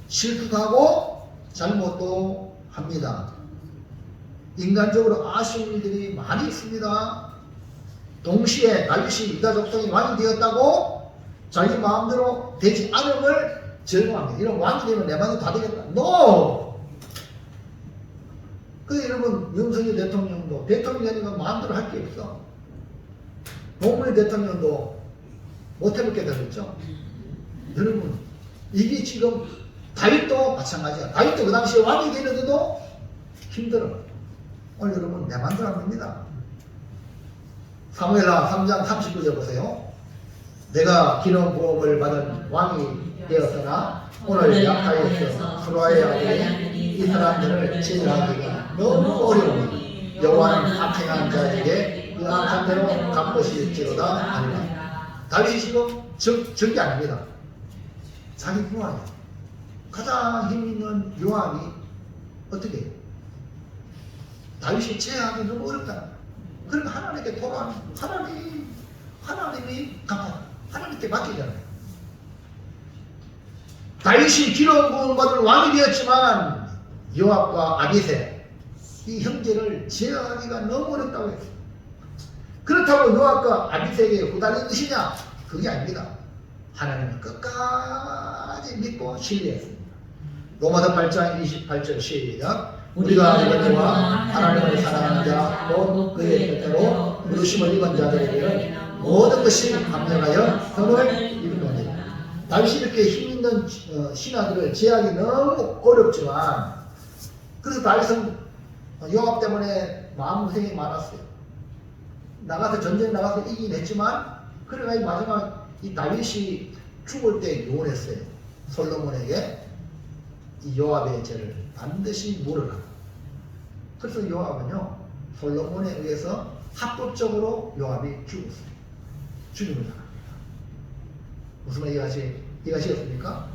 실수도 하고 잘못도 합니다. 인간적으로 아쉬운 일들이 많이 있습니다. 동시에 다윗이 유다 족속의 왕이 되었다고 자기 마음대로 되지 않음을 절망합니다. 이런 왕이 되면 내 마음대로 다 되겠다. NO! 그래서 여러분 윤석열 대통령도 대통령이 되니까 마음대로 할 게 없어. 노무현 대통령도 못해먹게 되었죠. 여러분 이게 지금 다윗도 마찬가지야. 다윗도 그 당시에 왕이 되는데도 힘들어. 오늘 여러분 내 마음대로 안 됩니다. 사무엘하 3장 39절 보세요. 내가 기름 부음을 받은 왕이 되었으나 오늘 약하여서 수라의 아들이 이 사람들을 제거하기가 너무 어려우니 여호와는 악행한 자에게 그 악한 대로 갚으실지로다 아니라. 다윗이 지금 적이 아닙니다. 자기 부하예요. 가장 힘있는 요압이 어떻게 해요? 다윗이 제하기 너무 어렵다. 그러니까 하나님께 돌아가는 하나님이 갚아. 하나님께 맡기잖아요. 다윗이 기름 부음 받은 왕이 되었지만 요압과 아비새 이 형제를 제어하기가 너무 어렵다고 했어요. 그렇다고 요압과 아비새에게 후달린 것이냐? 그게 아닙니다. 하나님은 끝까지 믿고 신뢰했습니다. 로마서 8장 28절 시작. 우리가 여호와 하나님을 사랑하는 자 곧 그의 뜻대로 부르심을 입은 자들에게는 모든 것이 합력하여 선을 이루느니라. 다윗이 이렇게 힘있는 신하들을 제하기 너무 어렵지만 그래서 다윗은 요압 때문에 마음고생이 많았어요. 나가서 전쟁에 나가서 이기긴 했지만 그래가 마지막 이 다윗이 죽을 때 요원했어요. 솔로몬에게 이 요압의 죄를 반드시 물으라. 그래서 요압은요 솔로몬에 의해서 합법적으로 요압이 죽었어요. 죽임을 당합니다. 무슨 말 이해하시겠습니까?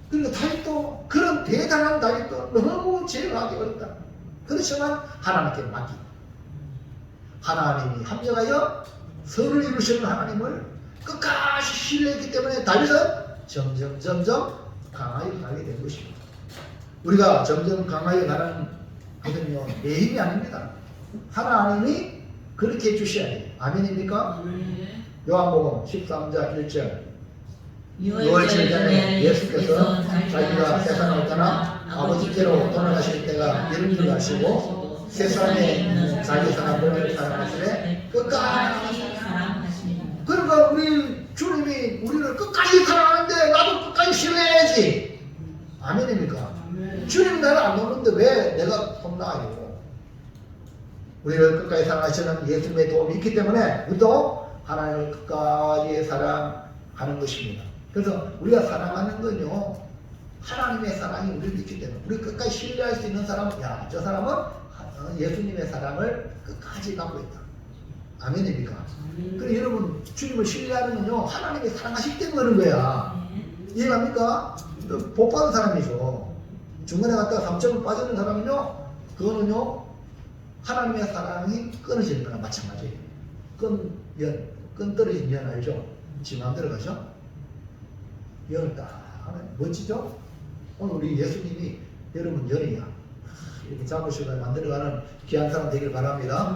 그러니까 다윗도 그런 대단한 다윗도 너무 제어하기 어렵다. 그렇지만 하나님께 맡기고 하나님이 합력하여 선을 이루시는 하나님을 끝까지 신뢰했기 때문에 다윗은 점점 강하게 가게 된 것입니다. 우리가 점점 강하게 가는 것은요 내 힘이 아닙니다. 하나님이 그렇게 해주셔야 돼요. 아멘입니까? 요한복음 13장 1절 6월 7일에 예수께서 자기가 세상을 떠나 아버지께로 돌아가실 때가 이른 줄 아시고 세상에 자기 사람들을 사랑하시되 끝까지 사랑하시니. 그러니까 우리 주님이 우리를 끝까지 사랑하는데 나도 끝까지 신뢰해야지. 아멘입니까? 주님이 나를 안 놓는데 왜 내가 혼나요? 우리를 끝까지 사랑하시는 예수님의 도움이 있기 때문에 우리도 하나님을 끝까지 사랑하는 것입니다. 그래서 우리가 사랑하는 건요 하나님의 사랑이 우리를 있기 때문에 우리 끝까지 신뢰할 수 있는 사람은 야, 저 사람은 예수님의 사랑을 끝까지 갖고 있다. 아멘입니까? 그래서 여러분 주님을 신뢰하는 건요 하나님의 사랑하시기 때문에 그런 거야. 이해갑니까? 복 받은 사람이죠. 중간에 갔다가 3점을 빠지는 사람은요 그거는요 하나님의 사랑이 끊어지는 거나 마찬가지예요. 끈 떨어진 연 알죠? 지 마음대로 가죠? 연을 딱 하네. 멋지죠? 오늘 우리 예수님이 여러분 연이야. 이렇게 잡으시고 만들어가는 귀한 사람 되길 바랍니다.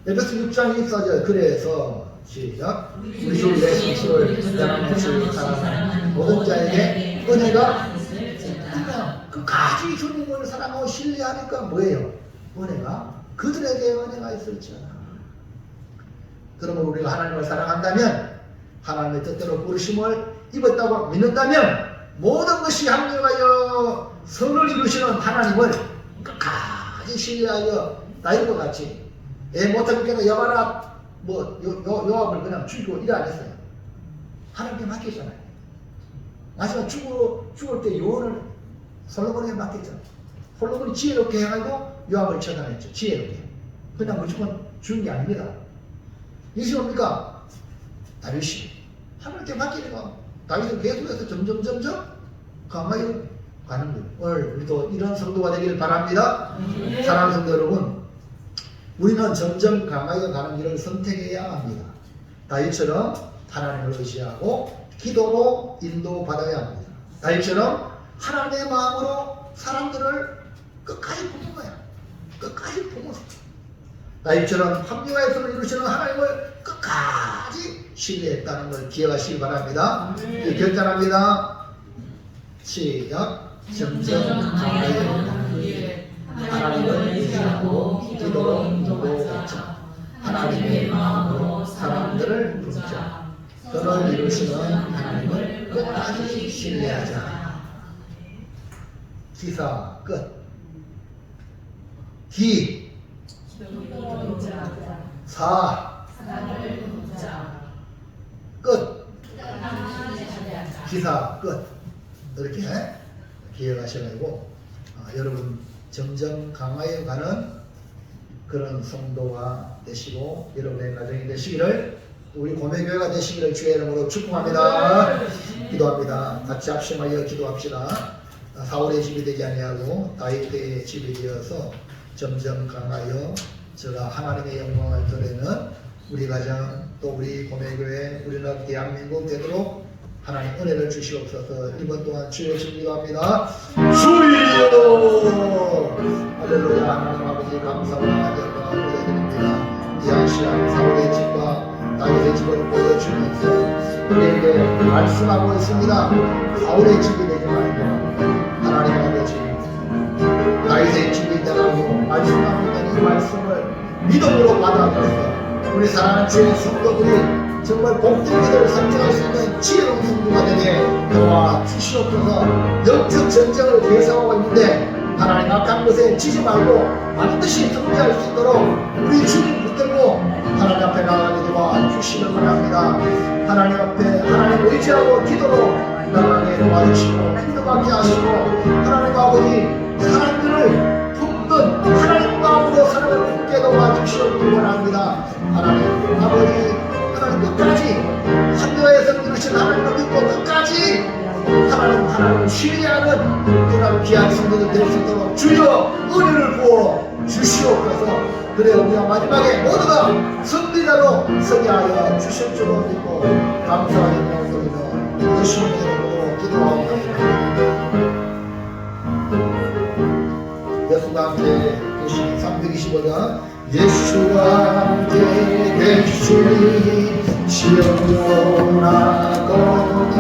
에베소 6장 24절 그래서 시작. 우리 주 예수 그리스도를 사랑하는 사랑하는 모든 자에게 은혜가 끝까지 주님을 사랑하고 신뢰하니까 뭐예요? 은혜가 그들에게 은혜가 있을지어다. 그러면 우리가 하나님을 사랑한다면 하나님의 뜻대로 부르심을 입었다고 믿는다면 모든 것이 합력하여 선을 이루시는 하나님을 끝까지 신뢰하여 다윗과 같이 못하겠나 여봐라 요압을 그냥 죽이고 일 안 했어요. 하나님께 맡겼잖아요. 마지막 죽을 때 요원을 솔로몬에게 맡겼잖아요. 솔로몬이 지혜롭게 해가지고 요압을 처단했죠. 지혜롭게. 그냥 무조건 죽은 게 아닙니다. 이것이 뭡니까? 다윗이 하나님께 맡기니까 다윗은 계속해서 점점 강하여 가는 거예요. 오늘 우리도 이런 성도가 되기를 바랍니다. 사랑하는 성도 여러분, 우리는 점점 강하여 가는 길을 선택해야 합니다. 다윗처럼 하나님을 의지하고 기도로 인도받아야 합니다. 다윗처럼 하나님의 마음으로 사람들을 끝까지 품은 거야. 끝까지 품었어. 다윗처럼 합리화해서 이루시는 하나님을 끝까지 신뢰했다는 걸 기억하시기 바랍니다. 결단합니다. 시작. 정정하여 하나님을 의지하고 기도로 인도하자. 하나님의 마음으로 사람들을 부르자. 그를 이루시는 하나님을 끝까지 신뢰하자. 기사 끝. 기. 사. 끝. 기사 끝. 이렇게 기억하셔가지고 여러분 점점 강화해 가는 그런 성도가 되시고 여러분의 가정이 되시기를, 우리 고매교회가 되시기를 주의 이름으로 축복합니다. 기도합니다. 같이 합심하여 기도합시다. 사울의 집이 되지 아니하고 다윗의 집이 되어서 점점 강하여 저가 하나님의 영광을 드리는 우리 가정, 또 우리 고매교회, 우리나라 대한민국 되도록 하나님 은혜를 주시옵소서. 이번 동안 주의 기도합니다. 주여! 할렐루야. 하나님 아버지 감사와 영광을 올려드립니다. 이 시간 사울의 집과 다윗의 집을 보여주면서 우리에게 말씀하고 있습니다. 사울의 집이 되지 말고 하나님 아버지 다윗의 집이 되라고 말씀하고 있는 이 말씀을 믿음으로 받아들여서 우리 사랑하는 주의 성도들이 정말 복되기를 선택할 수 있는 지혜로운 성도가 되게 도와주시옵소서. 영적 전쟁을 계속하고 있는데 하나님 악한 것에 지지 말고 반드시 승리할 수 있도록 우리 주님 붙들고 하나님 앞에 나가게 도와주시길 바랍니다. 하나님 앞에 하나님 의지하고 기도로 나가게 도와주시고 행동하게 하시고 하나님 아버지 사람들을 품는 하나님 마음으로 사람을 품게 도와주시옵길 원합니다. 하나님 아버지 하나님 끝까지 한교회에서 이루신 하나님을 믿고 끝까지 하나님을 신뢰하는 그런 귀한 성도들 될 수 있도록 주여 은혜를 부어 주시옵소서. 그래 우리가 마지막에 모두가 승리자로 서게 하여 주실 줄로 믿고 감사와 영광을 드리며 예수님의 이름으로 기도하옵나이다. 예수가 함께 계신 325년 예수와 함께 계시니 시험나 가운데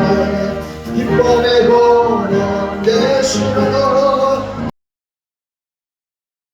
기쁨의 고령 되시는